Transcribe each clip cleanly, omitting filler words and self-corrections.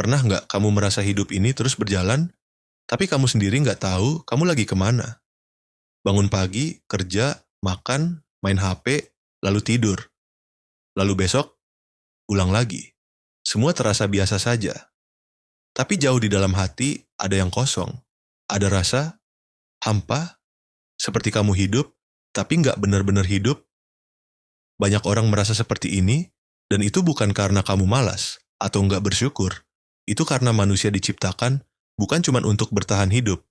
Pernah nggak kamu merasa hidup ini terus berjalan, tapi kamu sendiri nggak tahu kamu lagi kemana? Bangun pagi, kerja, makan, main HP, lalu tidur. Lalu besok, ulang lagi. Semua terasa biasa saja. Tapi jauh di dalam hati ada yang kosong. Ada rasa, hampa, seperti kamu hidup, tapi nggak benar-benar hidup. Banyak orang merasa seperti ini, dan itu bukan karena kamu malas atau nggak bersyukur. Itu karena manusia diciptakan bukan cuma untuk bertahan hidup.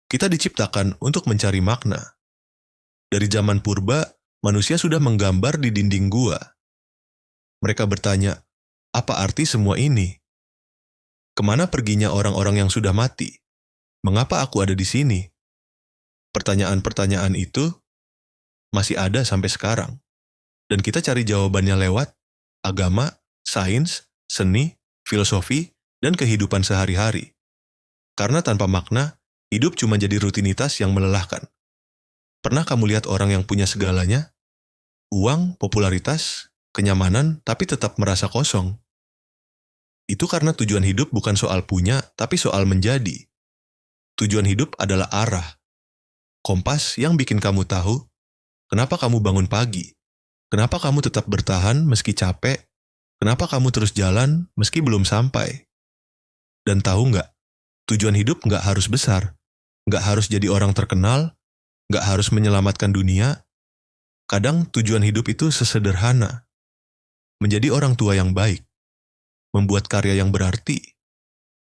Kita diciptakan untuk mencari makna. Dari zaman purba, manusia sudah menggambar di dinding gua. Mereka bertanya, apa arti semua ini? Kemana perginya orang-orang yang sudah mati? Mengapa aku ada di sini? Pertanyaan-pertanyaan itu masih ada sampai sekarang. Dan kita cari jawabannya lewat agama, sains, seni, filosofi, dan kehidupan sehari-hari. Karena tanpa makna, hidup cuma jadi rutinitas yang melelahkan. Pernah kamu lihat orang yang punya segalanya? Uang, popularitas, kenyamanan, tapi tetap merasa kosong. Itu karena tujuan hidup bukan soal punya, tapi soal menjadi. Tujuan hidup adalah arah. Kompas yang bikin kamu tahu, kenapa kamu bangun pagi, kenapa kamu tetap bertahan meski capek, kenapa kamu terus jalan meski belum sampai. Dan tahu nggak, tujuan hidup nggak harus besar, nggak harus jadi orang terkenal, nggak harus menyelamatkan dunia. Kadang tujuan hidup itu sesederhana. Menjadi orang tua yang baik, membuat karya yang berarti,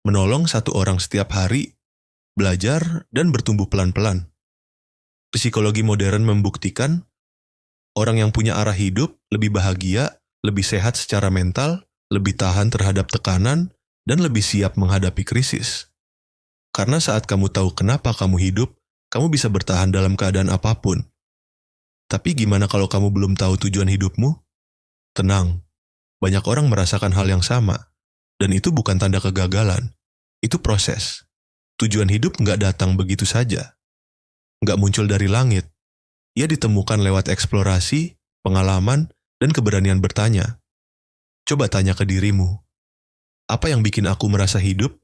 menolong satu orang setiap hari, belajar dan bertumbuh pelan-pelan. Psikologi modern membuktikan, orang yang punya arah hidup lebih bahagia, lebih sehat secara mental, lebih tahan terhadap tekanan, dan lebih siap menghadapi krisis. Karena saat kamu tahu kenapa kamu hidup, kamu bisa bertahan dalam keadaan apapun. Tapi gimana kalau kamu belum tahu tujuan hidupmu? Tenang, banyak orang merasakan hal yang sama, dan itu bukan tanda kegagalan, itu proses. Tujuan hidup nggak datang begitu saja, nggak muncul dari langit. Ia ditemukan lewat eksplorasi, pengalaman, dan keberanian bertanya. Coba tanya ke dirimu, apa yang bikin aku merasa hidup?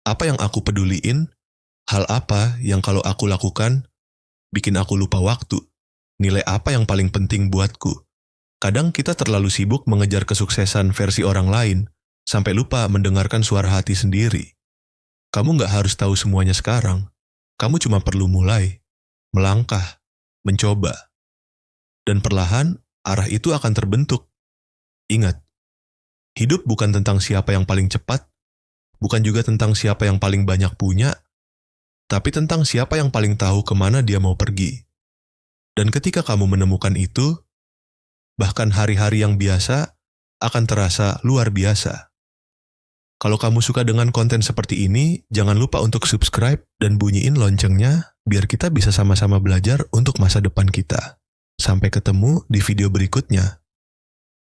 Apa yang aku peduliin? Hal apa yang kalau aku lakukan, bikin aku lupa waktu? Nilai apa yang paling penting buatku? Kadang kita terlalu sibuk mengejar kesuksesan versi orang lain, sampai lupa mendengarkan suara hati sendiri. Kamu nggak harus tahu semuanya sekarang. Kamu cuma perlu mulai, melangkah, mencoba. Dan perlahan, arah itu akan terbentuk. Ingat, hidup bukan tentang siapa yang paling cepat, bukan juga tentang siapa yang paling banyak punya, tapi tentang siapa yang paling tahu kemana dia mau pergi. Dan ketika kamu menemukan itu, bahkan hari-hari yang biasa akan terasa luar biasa. Kalau kamu suka dengan konten seperti ini, jangan lupa untuk subscribe dan bunyiin loncengnya biar kita bisa sama-sama belajar untuk masa depan kita. Sampai ketemu di video berikutnya.